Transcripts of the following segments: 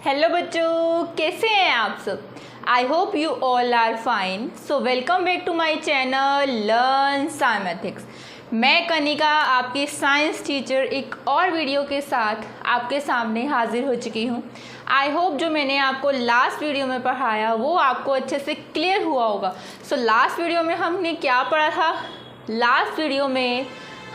Hello बच्चों, कैसे हैं आप सब। I hope you all are fine. So welcome back to my channel learn cymatics. मैं कनिका, आपकी साइंस टीचर, एक और वीडियो के साथ आपके सामने हाजिर हो चुकी हूँ। आई होप जो मैंने आपको लास्ट वीडियो में पढ़ाया वो आपको अच्छे से क्लियर हुआ होगा। सो लास्ट वीडियो में हमने क्या पढ़ा था। लास्ट वीडियो में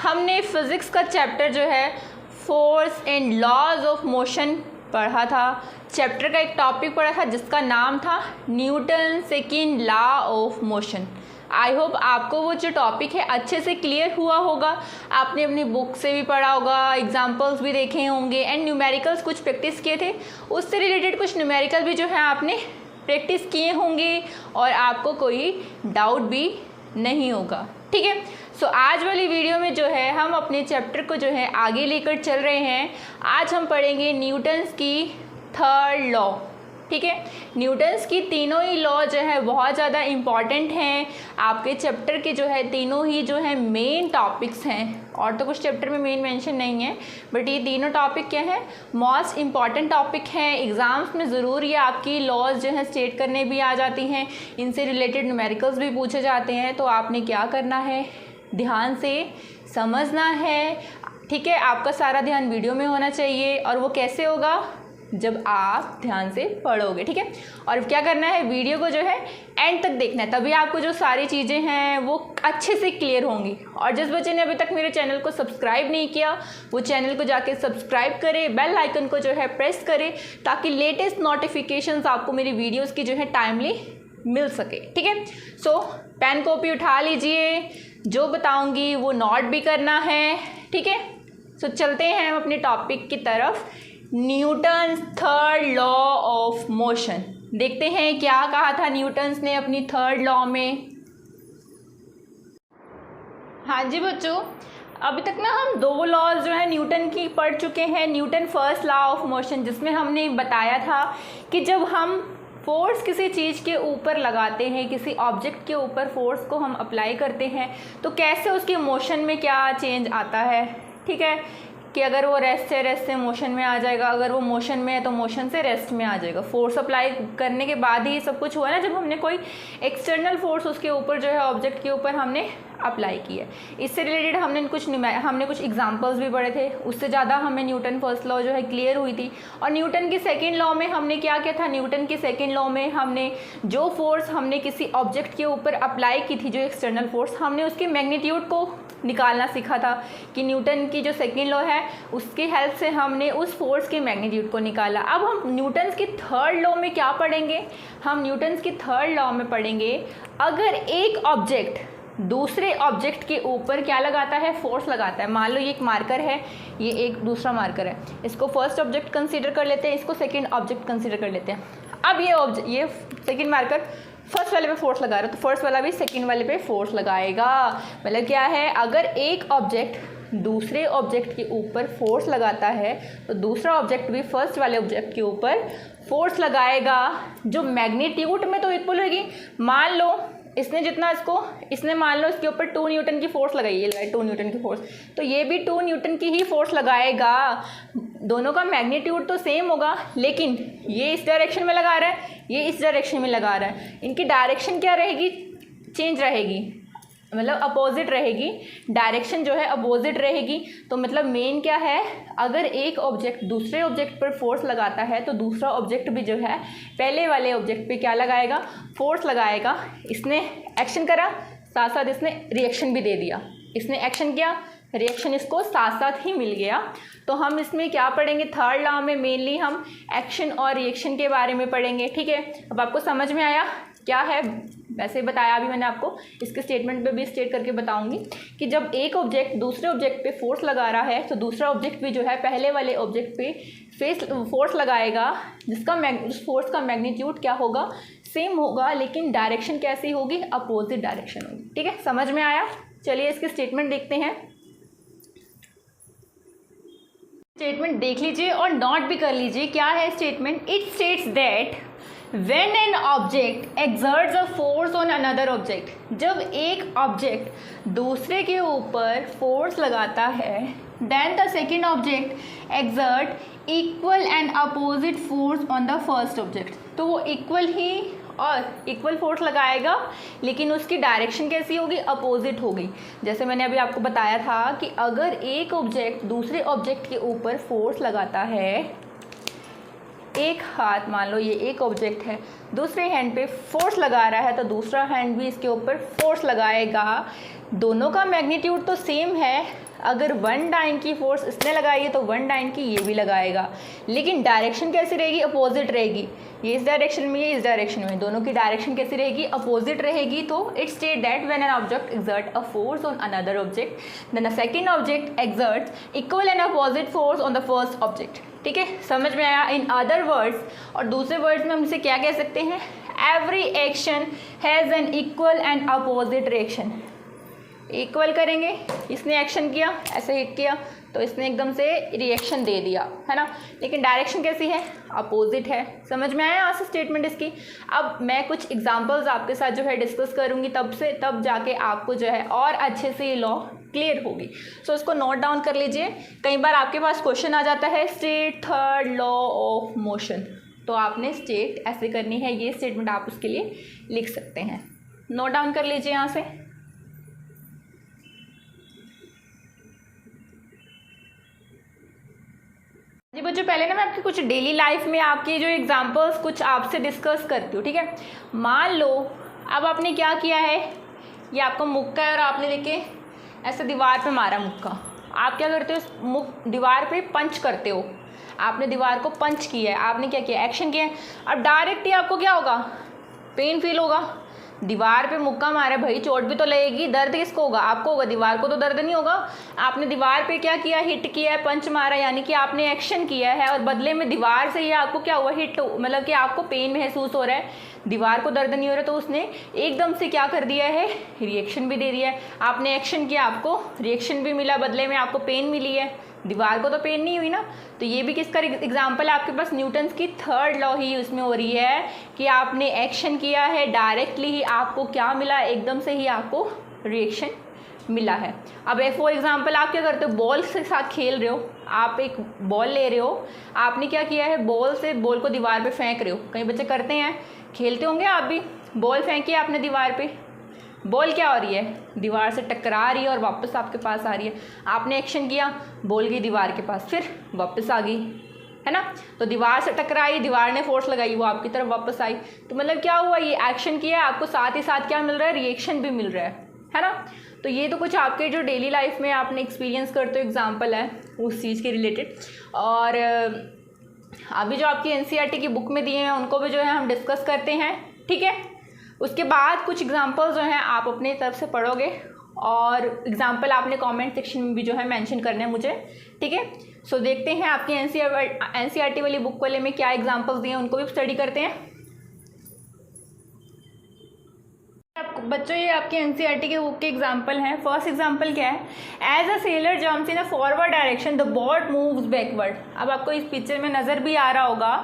हमने फिज़िक्स का चैप्टर जो है force and laws of motion पढ़ा था। चैप्टर का एक टॉपिक पढ़ा था जिसका नाम था Newton second law of motion. I hope आपको वो जो टॉपिक है अच्छे से क्लियर हुआ होगा। आपने अपनी बुक से भी पढ़ा होगा, एग्जांपल्स भी देखे होंगे एंड न्यूमेरिकल्स कुछ प्रैक्टिस किए थे। उससे रिलेटेड कुछ न्यूमेरिकल भी जो है आपने प्रैक्टिस किए होंगे और आपको कोई डाउट भी नहीं होगा। ठीक है। सो आज वाली वीडियो में जो है हम अपने चैप्टर को जो है आगे लेकर चल रहे हैं। आज हम पढ़ेंगे न्यूटन्स की थर्ड लॉ। ठीक है। न्यूटन्स की तीनों ही लॉ जो है बहुत ज़्यादा इम्पॉर्टेंट हैं। आपके चैप्टर के जो है तीनों ही जो है मेन टॉपिक्स हैं। और तो कुछ चैप्टर में मेन मेंशन नहीं है, बट ये तीनों टॉपिक क्या है, मोस्ट इम्पॉर्टेंट टॉपिक हैं। एग्ज़ाम्स में ज़रूर ये आपकी लॉज जो है स्टेट करने भी आ जाती हैं। इनसे रिलेटेड न्यूमेरिकल्स भी पूछे जाते हैं। तो आपने क्या करना है, ध्यान से समझना है। ठीक है। आपका सारा ध्यान वीडियो में होना चाहिए। और वो कैसे होगा, जब आप ध्यान से पढ़ोगे। ठीक है। और क्या करना है, वीडियो को जो है एंड तक देखना है, तभी आपको जो सारी चीज़ें हैं वो अच्छे से क्लियर होंगी। और जिस बच्चे ने अभी तक मेरे चैनल को सब्सक्राइब नहीं किया वो चैनल को जाके सब्सक्राइब करे, बेल आइकन को जो है प्रेस करे, ताकि लेटेस्ट नोटिफिकेशंस आपको मेरी वीडियोज़ की जो है टाइमली मिल सके। ठीक है। सो पेन कॉपी उठा लीजिए, जो बताऊंगी वो नोट भी करना है। ठीक है। सो चलते हैं हम अपने टॉपिक की तरफ। Newton's third law of motion. देखते हैं क्या कहा था न्यूटन्स ने अपनी थर्ड लॉ में। हाँ जी बच्चों, अभी तक ना हम दो लॉज जो है न्यूटन की पढ़ चुके हैं। Newton first law of motion, जिसमें हमने बताया था कि जब हम फोर्स किसी चीज़ के ऊपर लगाते हैं, किसी ऑब्जेक्ट के ऊपर फोर्स को हम अप्लाई करते हैं, तो कैसे उसके मोशन में क्या चेंज आता है। ठीक है। कि अगर वो रेस्ट से मोशन में आ जाएगा, अगर वो मोशन में है तो मोशन से रेस्ट में आ जाएगा। फोर्स अप्लाई करने के बाद ही सब कुछ हुआ ना, जब हमने कोई एक्सटर्नल फोर्स उसके ऊपर जो है ऑब्जेक्ट के ऊपर हमने अप्लाई किया। इससे रिलेटेड हमने कुछ एग्जांपल्स भी पढ़े थे। उससे ज़्यादा हमें न्यूटन फर्स्ट लॉ जो है क्लियर हुई थी। और न्यूटन की सेकेंड लॉ में हमने क्या किया था, न्यूटन की सेकेंड लॉ में हमने जो फोर्स हमने किसी ऑब्जेक्ट के ऊपर अप्लाई की थी, जो एक्सटर्नल फोर्स, हमने उसके मैग्नीट्यूड को निकालना सीखा था। कि न्यूटन की जो सेकेंड लॉ है उसकी हेल्प से हमने उस फोर्स के मैग्नीट्यूड को निकाला। अब हम न्यूटन्स की थर्ड लॉ में क्या पढ़ेंगे, हम न्यूटन्स की थर्ड लॉ में पढ़ेंगे अगर एक ऑब्जेक्ट दूसरे ऑब्जेक्ट के ऊपर क्या लगाता है, फोर्स लगाता है। मान लो ये एक मार्कर है, ये एक दूसरा मार्कर है। इसको फर्स्ट ऑब्जेक्ट कंसीडर कर लेते हैं, इसको सेकेंड ऑब्जेक्ट कंसीडर कर लेते हैं। अब ये सेकेंड मार्कर फर्स्ट वाले पे फोर्स लगा रहा है, तो फर्स्ट वाला भी सेकंड वाले पे फोर्स लगाएगा। मतलब क्या है, अगर एक ऑब्जेक्ट दूसरे ऑब्जेक्ट के ऊपर फोर्स लगाता है तो दूसरा ऑब्जेक्ट भी फर्स्ट वाले ऑब्जेक्ट के ऊपर फोर्स लगाएगा, जो मैग्नीट्यूड में तो इक्वल होगी। मान लो इसने मान लो इसके ऊपर 2 न्यूटन की फोर्स लगाई, ये लगाई 2 न्यूटन की फोर्स, तो ये भी 2 न्यूटन की ही फोर्स लगाएगा। दोनों का मैग्नीट्यूड तो सेम होगा, लेकिन ये इस डायरेक्शन में लगा रहा है, ये इस डायरेक्शन में लगा रहा है। इनकी डायरेक्शन क्या रहेगी, चेंज रहेगी, मतलब अपोजिट रहेगी। डायरेक्शन जो है अपोजिट रहेगी। तो मतलब मेन क्या है, अगर एक ऑब्जेक्ट दूसरे ऑब्जेक्ट पर फोर्स लगाता है तो दूसरा ऑब्जेक्ट भी जो है पहले वाले ऑब्जेक्ट पे क्या लगाएगा, फोर्स लगाएगा। इसने एक्शन करा, साथ साथ इसने रिएक्शन भी दे दिया। इसने एक्शन किया, रिएक्शन इसको साथ साथ ही मिल गया। तो हम इसमें क्या पढ़ेंगे, थर्ड लॉ में मेनली हम एक्शन और रिएक्शन के बारे में पढ़ेंगे। ठीक है। अब आपको समझ में आया क्या है, वैसे बताया अभी मैंने आपको, इसके स्टेटमेंट पे भी स्टेट करके बताऊंगी कि जब एक ऑब्जेक्ट दूसरे ऑब्जेक्ट पे फोर्स लगा रहा है तो दूसरा ऑब्जेक्ट भी जो है पहले वाले ऑब्जेक्ट पे फोर्स लगाएगा, उस फोर्स का मैग्नीट्यूड क्या होगा, सेम होगा, लेकिन डायरेक्शन कैसी होगी, अपोजिट डायरेक्शन होगी। ठीक है, समझ में आया। चलिए इसके स्टेटमेंट देखते हैं। स्टेटमेंट देख लीजिए और नोट भी कर लीजिए। क्या है statement, it states that When an object exerts a force on another object, जब एक ऑब्जेक्ट दूसरे के ऊपर फोर्स लगाता है, then the second object exert equal and opposite force on the first object. तो वो इक्वल ही और इक्वल फोर्स लगाएगा, लेकिन उसकी डायरेक्शन कैसी होगी, अपोजिट होगी। जैसे मैंने अभी आपको बताया था कि अगर एक ऑब्जेक्ट दूसरे ऑब्जेक्ट के ऊपर फोर्स लगाता है, एक हाथ मान लो ये एक ऑब्जेक्ट है, दूसरे हैंड पे फोर्स लगा रहा है तो दूसरा हैंड भी इसके ऊपर फोर्स लगाएगा। दोनों का मैग्नीट्यूड तो सेम है, अगर 1 डाइन की फोर्स इसने लगाई है तो 1 डाइन की ये भी लगाएगा, लेकिन डायरेक्शन कैसी रहेगी, अपोजिट रहेगी। ये इस डायरेक्शन में, ये इस डायरेक्शन में, दोनों की डायरेक्शन कैसी रहेगी, अपोजिट रहेगी। तो it state that when an object exert a force on another object then the second object exerts equal and opposite force on the first object. ठीक है, समझ में आया। इन अदर वर्ड्स, और दूसरे वर्ड्स में हम इसे क्या कह सकते हैं, every action has an equal and opposite reaction. Equal करेंगे, इसने एक्शन किया, ऐसे हिट किया तो इसने एकदम से रिएक्शन दे दिया, है ना, लेकिन डायरेक्शन कैसी है, अपोजिट है। समझ में आया यहाँ से स्टेटमेंट इसकी। अब मैं कुछ एग्जांपल्स आपके साथ जो है डिस्कस करूँगी, तब जाके आपको जो है और अच्छे से ये लॉ क्लियर होगी। सो इसको नोट डाउन कर लीजिए। कई बार आपके पास क्वेश्चन आ जाता है state third law of motion, तो आपने स्टेट ऐसे करनी है, ये स्टेटमेंट आप उसके लिए लिख सकते हैं। नोट डाउन कर लीजिए यहाँ से। जी बच्चों, पहले ना मैं आपकी कुछ डेली लाइफ में आपके जो एग्जांपल्स कुछ आपसे डिस्कस करती हूँ। ठीक है, मान लो अब आपने क्या किया है, ये आपका मुक्का है और आपने लेके ऐसे दीवार पे मारा मुक्का। आप क्या करते हो, दीवार पे पंच करते हो। आपने दीवार को पंच किया है, आपने क्या किया, एक्शन किया है। अब डायरेक्ट ही आपको क्या होगा, पेन फील होगा। दीवार पे मुक्का मारा भाई, चोट भी तो लगेगी, दर्द किसको होगा, आपको होगा, दीवार को तो दर्द नहीं होगा। आपने दीवार पे क्या किया, हिट किया है, पंच मारा, यानी कि आपने एक्शन किया है और बदले में दीवार से ही आपको क्या हुआ, हिट, मतलब कि आपको पेन महसूस हो रहा है। दीवार को दर्द नहीं हो रहा, तो उसने एकदम से क्या कर दिया है, रिएक्शन भी दे दिया है। आपने एक्शन किया, आपको रिएक्शन भी मिला, बदले में आपको पेन मिली है। दीवार को तो पेन नहीं हुई ना। तो ये भी किसका एग्जाम्पल है, आपके पास न्यूटन्स की थर्ड लॉ ही उसमें हो रही है कि आपने एक्शन किया है, डायरेक्टली ही आपको क्या मिला, एकदम से ही आपको रिएक्शन मिला है। अब फॉर एग्जांपल आप क्या करते हो, बॉल के साथ खेल रहे हो, आप एक बॉल ले रहे हो, आपने क्या किया है, बॉल को दीवार पे फेंक रहे हो। कई बच्चे करते हैं, खेलते होंगे आप भी, बॉल फेंकी आपने दीवार पे, बॉल क्या हो रही है, दीवार से टकरा रही है और वापस आपके पास आ रही है। आपने एक्शन किया, बॉल गई दीवार के पास, फिर वापस आ गई, है ना। तो दीवार से टकराई, दीवार ने फोर्स लगाई, वो आपकी तरफ वापस आई। तो मतलब क्या हुआ, ये एक्शन किया, आपको साथ ही साथ क्या मिल रहा है, रिएक्शन भी मिल रहा है ना। तो ये तो कुछ आपके जो डेली लाइफ में आपने एक्सपीरियंस करते हो एग्जाम्पल है उस चीज़ के रिलेटेड। और अभी जो आपकी एनसीईआरटी की बुक में दिए हैं उनको भी जो है हम डिस्कस करते हैं। ठीक है, उसके बाद कुछ एग्जाम्पल जो हैं आप अपने तरफ से पढ़ोगे और एग्जाम्पल आपने कमेंट सेक्शन में भी जो है मेंशन करने हैं मुझे। ठीक है, सो देखते हैं आपकी एनसीईआरटी वाली बुक वाले में क्या एग्जाम्पल्स दिए हैं, उनको भी स्टडी करते हैं। बच्चों ये आपके एनसीईआरटी के बुक के एग्जाम्पल हैं। फर्स्ट एग्जाम्पल क्या है, as a sailor jumps in a forward direction the boat moves backward. अब आपको इस पिक्चर में नज़र भी आ रहा होगा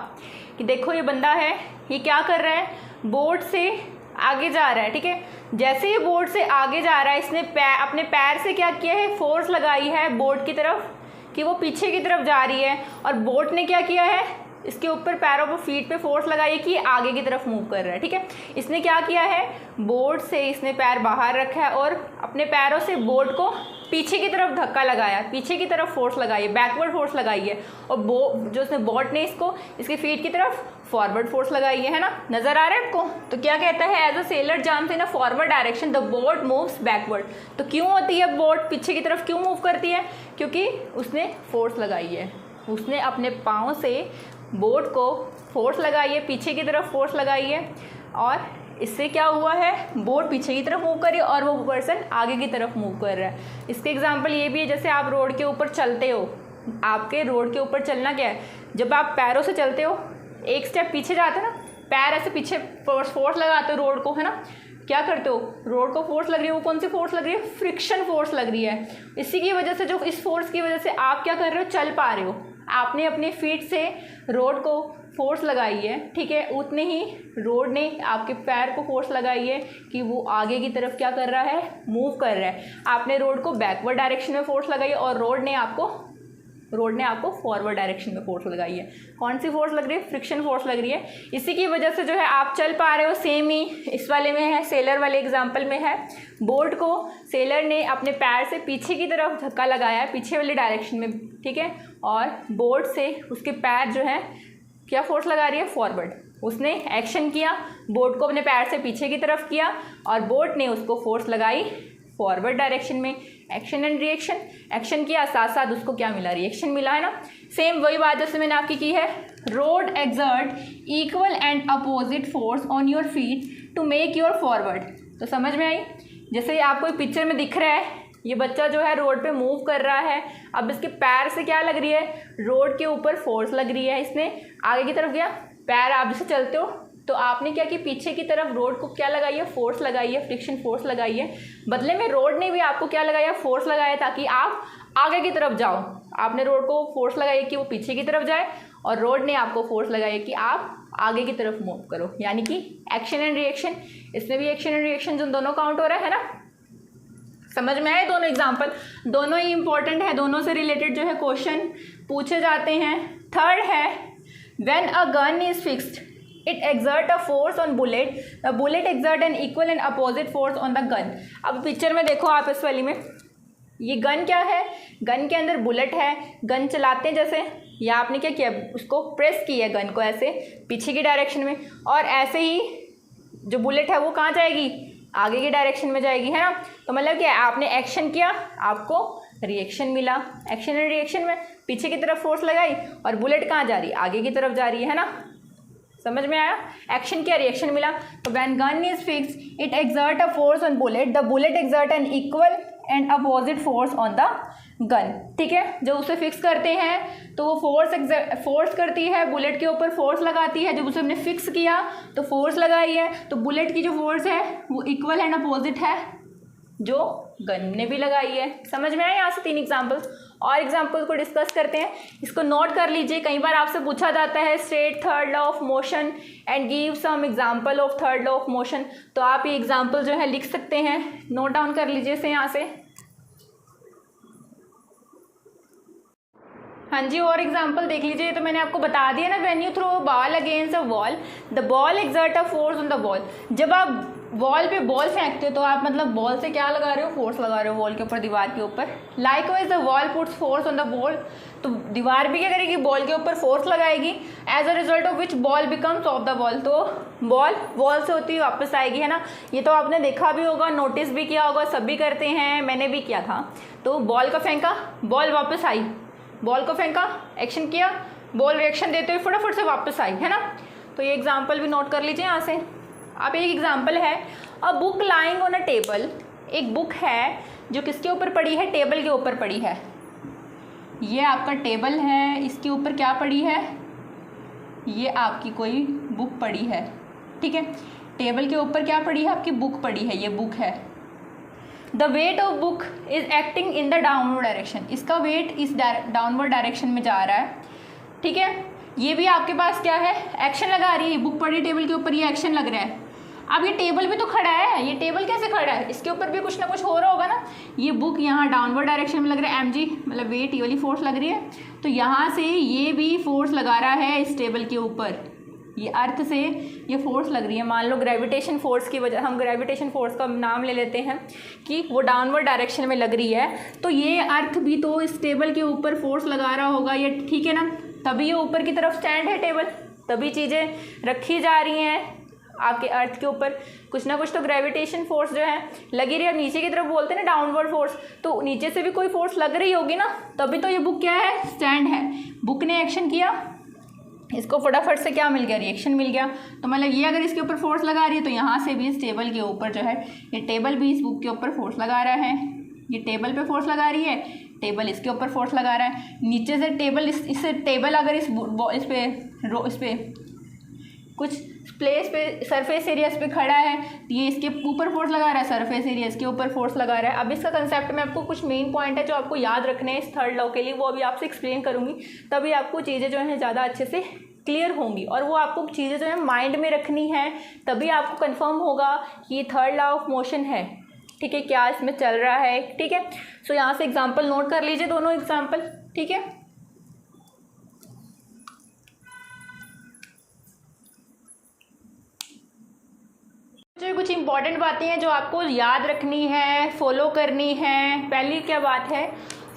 कि देखो ये बंदा है, ये क्या कर रहा है, बोट से आगे जा रहा है। ठीक है, जैसे ही बोट से आगे जा रहा है, इसने अपने पैर से क्या किया है, फोर्स लगाई है बोट की तरफ कि वो पीछे की तरफ जा रही है, और बोट ने क्या किया है, इसके ऊपर पैरों पर फीट पे फोर्स लगाई है कि आगे की तरफ मूव कर रहा है। ठीक है, इसने क्या किया है, बोट से इसने पैर बाहर रखा है और अपने पैरों से बोट को पीछे की तरफ धक्का लगाया, पीछे की तरफ फोर्स लगाई है, बैकवर्ड फोर्स लगाई है, और जो उसने बोट ने इसको इसके फीट की तरफ फॉरवर्ड फोर्स लगाई है ना। नजर आ रहा है आपको। तो क्या कहता है, as a sailor jumps in a forward direction the boat moves backward. तो क्यों होती है बोट पीछे की तरफ क्यों मूव करती है, क्योंकि उसने फोर्स लगाई है, उसने अपने पाँव से बोट को फोर्स लगाई है, पीछे की तरफ फोर्स लगाई है, और इससे क्या हुआ है, बोट पीछे की तरफ मूव कर रही है और वो पर्सन आगे की तरफ मूव कर रहा है। इसके एग्जांपल ये भी है, जैसे आप रोड के ऊपर चलते हो, आपके रोड के ऊपर चलना क्या है, जब आप पैरों से चलते हो एक स्टेप पीछे जाते हो ना, पैर ऐसे पीछे फोर्स लगाते हो रोड को, है ना। क्या करते हो, रोड को फोर्स लग रही है, वो कौन सी फोर्स लग रही है, फ्रिक्शन फोर्स लग रही है। इसी की वजह से, जो इस फोर्स की वजह से आप क्या कर रहे हो, चल पा रहे हो, आपने अपने फीट से रोड को फोर्स लगाई है, ठीक है, उतने ही रोड ने आपके पैर को फोर्स लगाई है कि वो आगे की तरफ क्या कर रहा है, मूव कर रहा है। आपने रोड को बैकवर्ड डायरेक्शन में फोर्स लगाई और रोड ने आपको फॉरवर्ड डायरेक्शन में फोर्स लगाई है। कौन सी फोर्स लग रही है, फ्रिक्शन फोर्स लग रही है। इसी की वजह से जो है आप चल पा रहे हो। सेम ही इस वाले में है, सेलर वाले एग्जांपल में है, बोट को सेलर ने अपने पैर से पीछे की तरफ धक्का लगाया है, पीछे वाली डायरेक्शन में, ठीक है, और बोट से उसके पैर जो है क्या फोर्स लगा रही है, फॉरवर्ड। उसने एक्शन किया, बोट को अपने पैर से पीछे की तरफ किया और बोट ने उसको फोर्स लगाई फॉरवर्ड डायरेक्शन में। एक्शन एंड रिएक्शन, एक्शन किया साथ साथ उसको क्या मिला, रिएक्शन मिला, है ना। सेम वही बात जैसे मैंने आपकी की है, road exert equal and opposite force on your feet to make your forward. तो समझ में आई। जैसे आपको एक पिक्चर में दिख रहा है, ये बच्चा जो है रोड पे मूव कर रहा है, अब इसके पैर से क्या लग रही है, रोड के ऊपर फोर्स लग रही है। इसने आगे की तरफ गया, पैर आप जैसे चलते हो तो आपने क्या कि पीछे की तरफ रोड को क्या लगाई है, फोर्स लगाई है, फ्रिक्शन फोर्स लगाई है। बदले में रोड ने भी आपको क्या लगाया, फोर्स लगाया, ताकि आप आगे की तरफ जाओ। आपने रोड को फोर्स लगाई कि वो पीछे की तरफ जाए और रोड ने आपको फोर्स लगाई कि आप आगे की तरफ मूव करो, यानी कि एक्शन एंड रिएक्शन। इसमें भी एक्शन एंड रिएक्शन जो दोनों काउंट हो रहा है ना। समझ में आए दोनों एग्जाम्पल, दोनों ही इंपॉर्टेंट है, दोनों से रिलेटेड जो है क्वेश्चन पूछे जाते हैं। थर्ड है, when a gun is fixed it exert a force on bullet, the bullet exert an equal and opposite force on the gun. अब पिक्चर में देखो आप इस वाली में, ये गन क्या है, गन के अंदर बुलेट है। गन चलाते हैं जैसे, या आपने क्या किया, उसको प्रेस किया गन को ऐसे पीछे की डायरेक्शन में, और ऐसे ही जो बुलेट है वो कहाँ जाएगी, आगे की डायरेक्शन में जाएगी, है ना। तो मतलब क्या, आपने एक्शन किया, आपको रिएक्शन मिला। एक्शन एंड रिएक्शन में पीछे की तरफ फोर्स लगाई और बुलेट कहाँ जा रही है, आगे की तरफ जा रही है ना। समझ में आया, एक्शन किया, रिएक्शन मिला। तो when gun is fixed it exert a force on bullet, the bullet exert an equal and opposite force on the gun, ठीक है। जब उसे फिक्स करते हैं तो वो फोर्स करती है, बुलेट के ऊपर फोर्स लगाती है। जब उसे हमने फिक्स किया तो फोर्स लगाई है, तो बुलेट की जो फोर्स है वो इक्वल एंड अपोजिट है जो गन ने भी लगाई है। समझ में आया। यहाँ से 3 एग्जाम्पल्स और एग्जाम्पल को डिस्कस करते हैं। इसको नोट कर लीजिए, कई बार आपसे पूछा जाता है state third law of motion and give some example of third law of motion. तो आप ये एग्जाम्पल जो है लिख सकते हैं, नोट डाउन कर लीजिए इसे यहाँ से। हाँ जी, और एग्जाम्पल देख लीजिए। तो मैंने आपको बता दिया ना, when you throw a ball against a wall the ball exert a force on the wall. जब आप वॉल पे बॉल फेंकते हो तो आप मतलब बॉल से क्या लगा रहे हो, फोर्स लगा रहे हो वॉल के ऊपर, दीवार के ऊपर। Likewise the wall puts force on the ball, तो दीवार भी क्या करेगी, बॉल के ऊपर फोर्स लगाएगी। As a result of which ball becomes of the ball, तो बॉल वॉल से होती हुई वापस आएगी, है ना। ये तो आपने देखा भी होगा, नोटिस भी किया होगा, सभी करते हैं, मैंने भी किया था। तो बॉल का फेंका, बॉल वापस आई, बॉल को फेंका, एक्शन किया, बॉल रिएक्शन देते हुए फटाफट से वापस आई, है ना। तो ये एग्जाम्पल भी नोट कर लीजिए यहाँ से। अब एक एग्जाम्पल है, a book lying on a table. एक बुक है जो किसके ऊपर पड़ी है, टेबल के ऊपर पड़ी है। ये आपका टेबल है, इसके ऊपर क्या पड़ी है, ये आपकी कोई बुक पड़ी है, ठीक है। टेबल के ऊपर क्या पड़ी है, आपकी बुक पड़ी है, ये बुक है। The weight of book is acting in the downward direction, इसका वेट इस डाउनवर्ड डायरेक्शन में जा रहा है, ठीक है। ये भी आपके पास क्या है, एक्शन लगा रही है, बुक पड़ी टेबल के ऊपर, ये एक्शन लग रहा है। अब ये टेबल भी तो खड़ा है, ये टेबल कैसे खड़ा है, इसके ऊपर भी कुछ ना कुछ हो रहा होगा ना। ये बुक यहाँ डाउनवर्ड डायरेक्शन में लग रहा है, mg मतलब वेट, ये वाली फोर्स लग रही है। तो यहाँ से ये भी फोर्स लगा रहा है इस टेबल के ऊपर, ये अर्थ से ये फोर्स लग रही है। मान लो ग्रेविटेशन फोर्स की वजह, हम ग्रेविटेशन फोर्स का नाम ले लेते हैं कि वो डाउनवर्ड डायरेक्शन में लग रही है, तो ये अर्थ भी तो इस टेबल के ऊपर फोर्स लगा रहा होगा, ये ठीक है ना। तभी ये ऊपर की तरफ स्टैंड है टेबल, तभी चीज़ें रखी जा रही हैं आपके अर्थ के ऊपर। कुछ ना कुछ तो ग्रेविटेशन फोर्स जो है लगी रही है। अब नीचे की तरफ बोलते हैं ना डाउनवर्ड फोर्स, तो नीचे से भी कोई फोर्स लग रही होगी ना, तभी तो ये बुक क्या है, स्टैंड है। बुक ने एक्शन किया, इसको फटाफट से क्या मिल गया, रिएक्शन मिल गया। तो मतलब ये अगर इसके ऊपर फोर्स लगा रही है तो यहाँ से भी इस टेबल के ऊपर जो है, ये टेबल भी इस बुक के ऊपर फोर्स लगा रहा है। ये टेबल पे फोर्स लगा रही है, टेबल इसके ऊपर फोर्स लगा रहा है। नीचे से टेबल इस टेबल अगर इस पे कुछ प्लेस पे सरफेस एरियाज पे खड़ा है, ये इसके ऊपर फोर्स लगा रहा है, सरफेस एरिया इसके ऊपर फोर्स लगा रहा है। अब इसका कंसेप्ट में आपको कुछ मेन पॉइंट है जो आपको याद रखने हैं इस थर्ड लॉ के लिए, वो अभी आपसे एक्सप्लेन करूँगी, तभी आपको चीज़ें जो हैं ज़्यादा अच्छे से क्लियर होंगी। और वो आपको चीज़ें जो है माइंड में रखनी है, तभी आपको कंफर्म होगा कि ये थर्ड लॉ ऑफ मोशन है, ठीक है, क्या इसमें चल रहा है, ठीक है। सो यहाँ से एग्जांपल नोट कर लीजिए, दोनों एग्जांपल, ठीक है। जो कुछ इंपॉर्टेंट बातें हैं जो आपको याद रखनी है, फॉलो करनी है। पहली क्या बात है,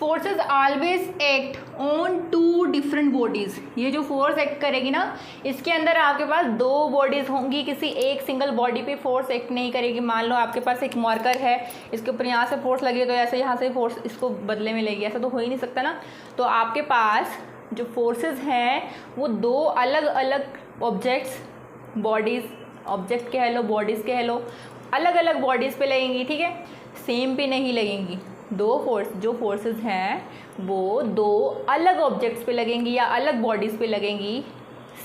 forces always act on two different bodies. ये जो फोर्स एक्ट करेगी ना, इसके अंदर आपके पास दो बॉडीज़ होंगी, किसी एक सिंगल बॉडी पे फोर्स एक्ट नहीं करेगी। मान लो आपके पास एक मार्कर है, इसके ऊपर यहाँ से फोर्स लगी तो ऐसे यहाँ से फोर्स इसको बदले में लेगी, ऐसा तो हो ही नहीं सकता ना। तो आपके पास जो फोर्सेस हैं वो दो अलग अलग ऑब्जेक्ट्स, बॉडीज़, ऑब्जेक्ट कह लो, बॉडीज़ कह लो, अलग अलग बॉडीज़ पे लगेंगी, ठीक है, सेम पे नहीं लगेंगी। जो फोर्सेस हैं वो दो अलग ऑब्जेक्ट्स पे लगेंगी या अलग बॉडीज़ पे लगेंगी,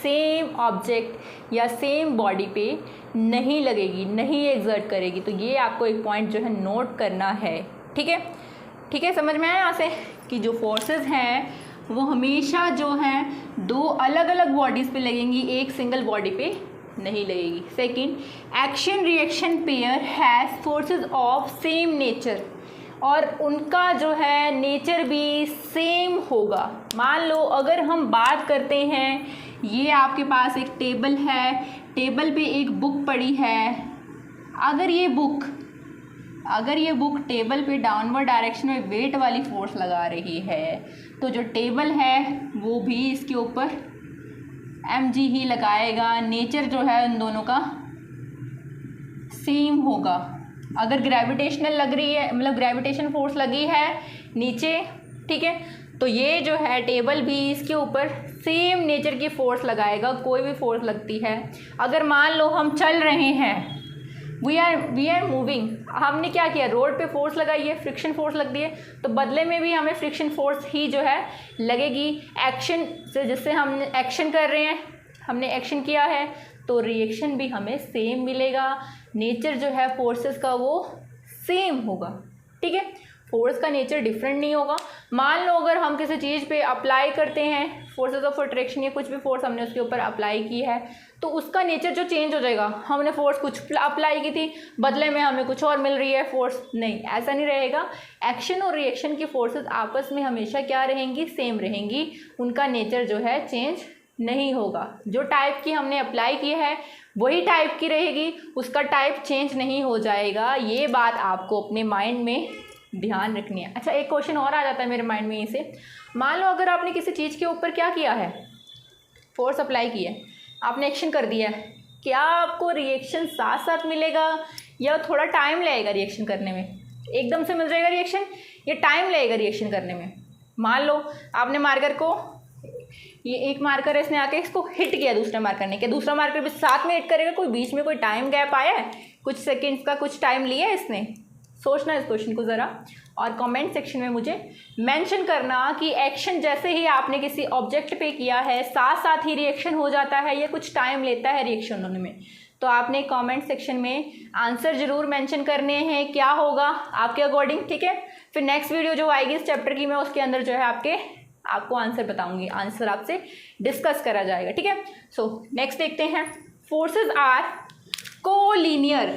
सेम ऑब्जेक्ट या सेम बॉडी पे नहीं लगेगी, नहीं एग्जर्ट करेगी। तो ये आपको एक पॉइंट जो है नोट करना है, ठीक है, ठीक है, समझ में आया यहाँ से कि जो फोर्सेस हैं वो हमेशा जो हैं दो अलग अलग बॉडीज़ पे लगेंगी, एक सिंगल बॉडी पे नहीं लगेगी। Second, action reaction pair has forces of same nature, और उनका जो है नेचर भी सेम होगा। मान लो अगर हम बात करते हैं, ये आपके पास एक टेबल है, टेबल पे एक बुक पड़ी है, अगर ये बुक टेबल पे डाउनवर्ड डायरेक्शन में वेट वाली फोर्स लगा रही है, तो जो टेबल है वो भी इसके ऊपर mg ही लगाएगा, नेचर जो है उन दोनों का सेम होगा। अगर ग्रेविटेशनल लग रही है, मतलब ग्रेविटेशन फोर्स लगी है नीचे, ठीक है, तो ये जो है टेबल भी इसके ऊपर सेम नेचर की फोर्स लगाएगा। कोई भी फोर्स लगती है, अगर मान लो हम चल रहे हैं, वी आर मूविंग, हमने क्या किया, रोड पे फोर्स लगाई है, फ्रिक्शन फोर्स लग दी है, तो बदले में भी हमें फ्रिक्शन फोर्स ही जो है लगेगी। एक्शन से, जिससे हम एक्शन कर रहे हैं, हमने एक्शन किया है, तो रिएक्शन भी हमें सेम मिलेगा। नेचर जो है फोर्सेस का वो सेम होगा, ठीक है, फोर्स का नेचर डिफरेंट नहीं होगा। मान लो अगर हम किसी चीज़ पे अप्लाई करते हैं फोर्सेस ऑफ अट्रैक्शन या कुछ भी फोर्स हमने उसके ऊपर अप्लाई की है, तो उसका नेचर जो चेंज हो जाएगा। हमने फोर्स कुछ अप्लाई की थी, बदले में हमें कुछ और मिल रही है फोर्स, नहीं, ऐसा नहीं रहेगा। एक्शन और रिएक्शन की फोर्सेस आपस में हमेशा क्या रहेंगी, सेम रहेंगी, उनका नेचर जो है चेंज नहीं होगा। जो टाइप की हमने अप्लाई की है वही टाइप की रहेगी, उसका टाइप चेंज नहीं हो जाएगा। ये बात आपको अपने माइंड में ध्यान रखनी है। अच्छा, एक क्वेश्चन और आ जाता है मेरे माइंड में इसे, मान लो अगर आपने किसी चीज़ के ऊपर क्या किया है, फोर्स अप्लाई की है, आपने एक्शन कर दिया है, क्या आपको रिएक्शन साथ साथ मिलेगा या थोड़ा टाइम लगेगा रिएक्शन करने में? एकदम से मिल जाएगा रिएक्शन या टाइम लगेगा रिएक्शन करने में? मान लो आपने मार्कर को, ये एक मार्कर है, इसने आके इसको हिट किया दूसरे मार्कर ने, क्या दूसरा मार्कर भी साथ में हिट करेगा? कोई बीच में कोई टाइम गैप आया है? कुछ सेकेंड्स का कुछ टाइम लिया है इसने? सोचना इस क्वेश्चन को ज़रा, और कमेंट सेक्शन में मुझे मेंशन करना कि एक्शन जैसे ही आपने किसी ऑब्जेक्ट पे किया है साथ साथ ही रिएक्शन हो जाता है या कुछ टाइम लेता है रिएक्शन होने में। तो आपने कमेंट सेक्शन में आंसर ज़रूर मेंशन करने हैं, क्या होगा आपके अकॉर्डिंग, ठीक है। फिर नेक्स्ट वीडियो जो आएगी इस चैप्टर की, मैं उसके अंदर जो है आपको आंसर बताऊंगी, आंसर आपसे डिस्कस करा जाएगा, ठीक है। सो नेक्स्ट देखते हैं, फोर्सेस आर कोलिनियर।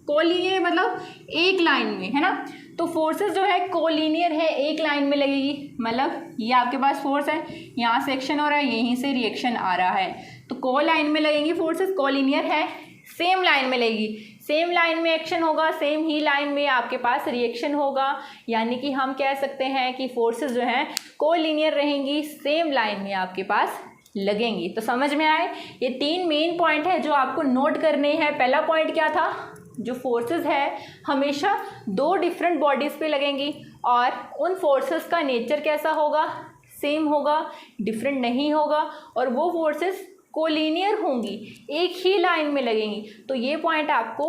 कोलिनियर मतलब एक लाइन में, है ना। तो फोर्सेस जो है कोलिनियर है, एक लाइन में लगेगी, मतलब ये आपके पास फोर्स है, यहाँ से एक्शन हो रहा है, यहीं से रिएक्शन आ रहा है, तो को लाइन में लगेंगी फोर्सेस, कोलिनियर है, सेम लाइन में लगेगी, सेम लाइन में एक्शन होगा, सेम ही लाइन में आपके पास रिएक्शन होगा, यानी कि हम कह सकते हैं कि फोर्सेस जो हैं कोलिनियर रहेंगी, सेम लाइन में आपके पास लगेंगी। तो समझ में आए, ये तीन मेन पॉइंट है जो आपको नोट करने हैं। पहला पॉइंट क्या था, जो फोर्सेस है हमेशा दो डिफरेंट बॉडीज़ पे लगेंगी और उन फोर्सेस का नेचर कैसा होगा, सेम होगा, डिफरेंट नहीं होगा, और वो फोर्सेस कोलिनियर होंगी, एक ही लाइन में लगेंगी। तो ये पॉइंट आपको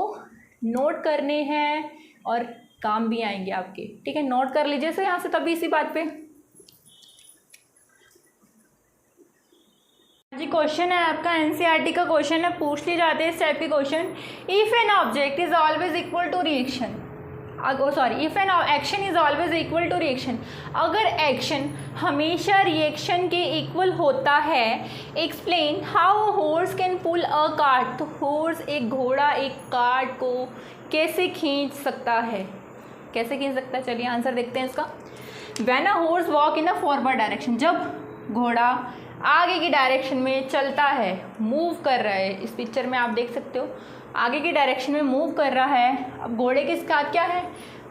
नोट करने हैं और काम भी आएंगे आपके, ठीक है, नोट कर लीजिए सर यहाँ से तभी इसी बात पे। जी क्वेश्चन है आपका, एनसीईआरटी का क्वेश्चन है, पूछ लिए जाते हैं इस टाइप के question. If an object is always equal to reaction, if an action is always equal to reaction, अगर एक्शन हमेशा रिएक्शन के इक्वल होता है, explain how horse can pull a cart, तो हॉर्स एक घोड़ा एक कार्ट को कैसे खींच सकता है, कैसे खींच सकता है? चलिए आंसर देखते हैं इसका। When a horse walk in a forward direction, जब घोड़ा आगे की डायरेक्शन में चलता है, मूव कर रहा है, इस पिक्चर में आप देख सकते हो आगे की डायरेक्शन में मूव कर रहा है। अब घोड़े के साथ क्या है,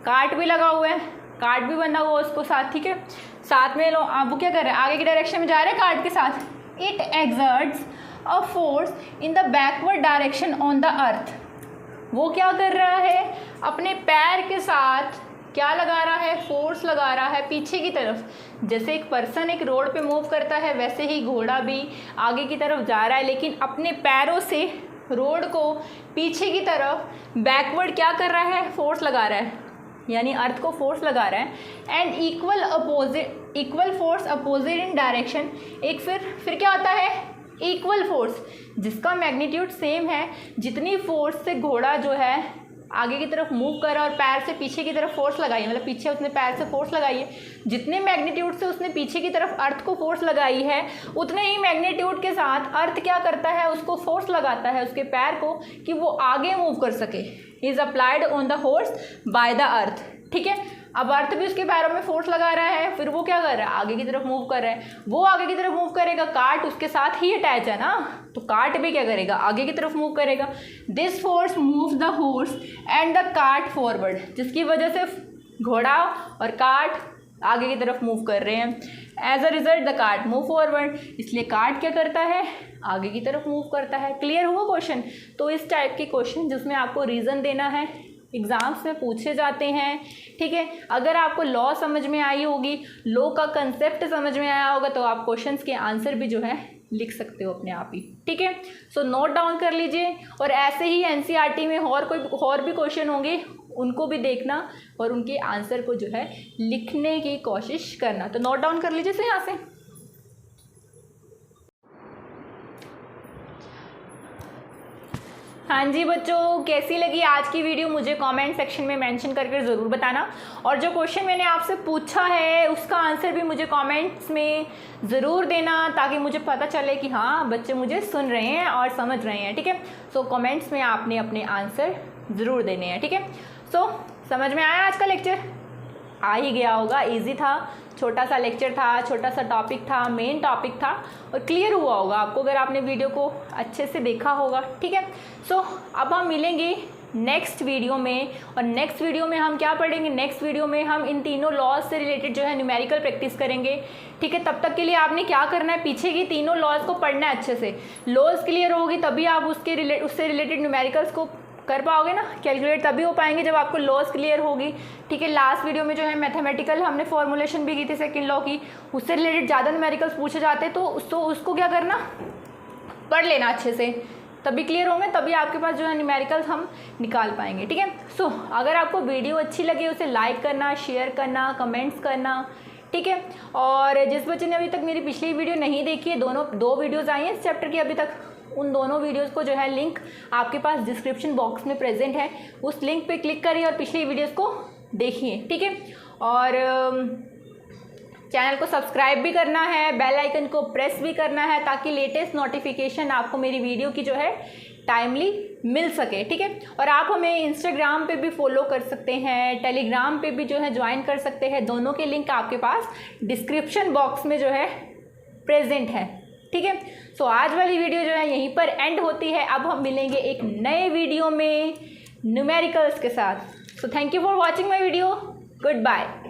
कार्ट भी लगा हुआ है, कार्ट भी बना हुआ है उसको साथ, ठीक है, साथ में लो आप वो क्या कर रहे हैं, आगे की डायरेक्शन में जा रहे हैं कार्ट के साथ। It exerts a force in the backward direction on the earth, वो क्या कर रहा है, अपने पैर के साथ क्या लगा रहा है, फोर्स लगा रहा है पीछे की तरफ। जैसे एक पर्सन एक रोड पे मूव करता है, वैसे ही घोड़ा भी आगे की तरफ जा रहा है, लेकिन अपने पैरों से रोड को पीछे की तरफ बैकवर्ड क्या कर रहा है, फोर्स लगा रहा है, यानी अर्थ को फोर्स लगा रहा है। And equal force opposite in direction, एक फिर क्या होता है, इक्वल फोर्स जिसका मैग्नीट्यूड सेम है, जितनी फोर्स से घोड़ा जो है आगे की तरफ मूव कर रहा है और पैर से पीछे की तरफ फोर्स लगाई है, मतलब पीछे उसने पैर से फोर्स लगाई है, जितने मैग्नीट्यूड से उसने पीछे की तरफ अर्थ को फोर्स लगाई है, उतने ही मैग्नीट्यूड के साथ अर्थ क्या करता है, उसको फोर्स लगाता है उसके पैर को कि वो आगे मूव कर सके। Is applied on the horse by the earth, ठीक है। अब अर्थ भी उसके पैरों में फोर्स लगा रहा है, फिर वो क्या कर रहा है, आगे की तरफ मूव कर रहा है, वो आगे की तरफ मूव करेगा, कार्ट उसके साथ ही अटैच है ना, तो कार्ट भी क्या करेगा, आगे की तरफ मूव करेगा। This force move the horse and the cart forward, जिसकी वजह से घोड़ा और कार्ट आगे की तरफ मूव कर रहे हैं। As a result the cart move forward, इसलिए कार्ट क्या करता है, आगे की तरफ मूव करता है। क्लियर हुआ क्वेश्चन? तो इस टाइप के क्वेश्चन जिसमें आपको रीज़न देना है एग्ज़ाम्स में पूछे जाते हैं, ठीक है। अगर आपको लॉ समझ में आई होगी, लॉ का कंसेप्ट समझ में आया होगा, तो आप क्वेश्चंस के आंसर भी जो है लिख सकते हो अपने आप ही, ठीक है। सो नोट डाउन कर लीजिए, और ऐसे ही एनसीईआरटी में और भी क्वेश्चन होंगे, उनको भी देखना और उनके आंसर को जो है लिखने की कोशिश करना। तो नोट डाउन कर लीजिए से यहाँ से। हाँ जी बच्चों, कैसी लगी आज की वीडियो मुझे कमेंट सेक्शन में मेंशन करके ज़रूर बताना, और जो क्वेश्चन मैंने आपसे पूछा है उसका आंसर भी मुझे कमेंट्स में ज़रूर देना, ताकि मुझे पता चले कि हाँ बच्चे मुझे सुन रहे हैं और समझ रहे हैं, ठीक है। सो कमेंट्स में आपने अपने आंसर ज़रूर देने हैं, ठीक है। सो समझ में आया आज का लेक्चर? आ ही गया होगा, इजी था, छोटा सा लेक्चर था, छोटा सा टॉपिक था, मेन टॉपिक था, और क्लियर हुआ होगा आपको अगर आपने वीडियो को अच्छे से देखा होगा, ठीक है। सो अब हम मिलेंगे नेक्स्ट वीडियो में, और नेक्स्ट वीडियो में हम क्या पढ़ेंगे, नेक्स्ट वीडियो में हम इन तीनों लॉज से रिलेटेड जो है न्यूमेरिकल प्रैक्टिस करेंगे, ठीक है। तब तक के लिए आपने क्या करना है, पीछे की तीनों लॉज को पढ़ना है अच्छे से। लॉज क्लियर होगी तभी आप उससे रिलेटेड न्यूमेरिकल्स को कर पाओगे ना, कैलकुलेट तभी हो पाएंगे जब आपको लॉज क्लियर होगी, ठीक है। लास्ट वीडियो में जो है मैथमेटिकल हमने फॉर्मुलेशन भी की थी सेकंड लॉ की, उससे रिलेटेड ज़्यादा न्यूमेरिकल्स पूछे जाते, तो उसको क्या करना, पढ़ लेना अच्छे से, तभी क्लियर होंगे, तभी आपके पास जो है न्यूमेरिकल्स हम निकाल पाएंगे, ठीक है। सो अगर आपको वीडियो अच्छी लगी उसे लाइक करना, शेयर करना, कमेंट्स करना, ठीक है। और जिस बच्चे ने अभी तक मेरी पिछली वीडियो नहीं देखी है, दो वीडियोज़ आई हैं इस चैप्टर की अभी तक, उन दोनों वीडियोस को जो है लिंक आपके पास डिस्क्रिप्शन बॉक्स में प्रेजेंट है, उस लिंक पे क्लिक करिए और पिछली वीडियोस को देखिए, ठीक है। और चैनल को सब्सक्राइब भी करना है, बेल आइकन को प्रेस भी करना है, ताकि लेटेस्ट नोटिफिकेशन आपको मेरी वीडियो की जो है टाइमली मिल सके, ठीक है। और आप हमें इंस्टाग्राम पे भी फॉलो कर सकते हैं, टेलीग्राम पे भी जो है ज्वाइन कर सकते हैं, दोनों के लिंक आपके पास डिस्क्रिप्शन बॉक्स में जो है प्रेजेंट है, ठीक है। सो आज वाली वीडियो जो है यहीं पर एंड होती है। अब हम मिलेंगे एक नए वीडियो में न्यूमेरिकल्स के साथ। So thank you for watching my video, good bye.